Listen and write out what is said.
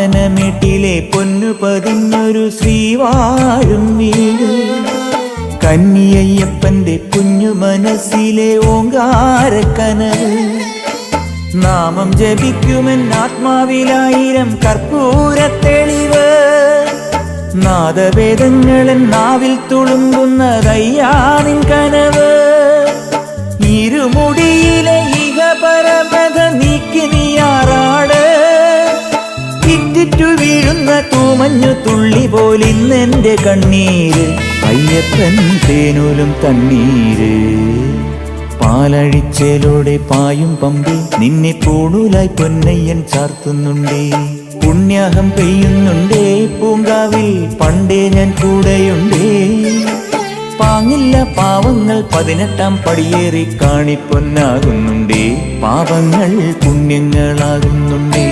കാനനമേട്ടിലെ പൊന്നു പതിഞ്ഞൊരു ശ്രീവാഴും വീട്, കന്നിയയ്യപ്പന്റെ കുഞ്ഞു മനസ്സിലെ ഓങ്കാരക്കനവ്. നാമം ജപിക്കുമെൻ ആത്മാവിലായിരം കർപ്പൂരത്തെളിവ്, നാദവേദങ്ങളൻ നാവിൽ തുളുമ്പുന്നതയ്യാനിൻ കനവ്. ഇരുമുടിയിലെ ഇഹപരമത നീക്കി നീയാറാട്, ഇറ്റിറ്റു വീഴുന്ന തൂമഞ്ഞു തുള്ളി പോലിന്നെന്റെ കണ്ണീര്. അയ്യപ്പൻ തേനൂലും തണ്ണീര്, പാലഴിച്ചേലോടെ പായും പമ്പി നിന്നെ പൂണൂലായി പൊന്നയ്യൻ ചാർത്തുന്നുണ്ടേ. പുണ്യാഹം പെയ്യുന്നുണ്ടേ പൂങ്കാവിൽ പണ്ടേ ഞാൻ കൂടെയുണ്ടേ. പാങ്ങില്ല പാവങ്ങൾ 18-ാം പടിയേറി കാണിപ്പൊന്നാകുന്നുണ്ടേ, പാപങ്ങൾ പുണ്യങ്ങളാകുന്നുണ്ടേ.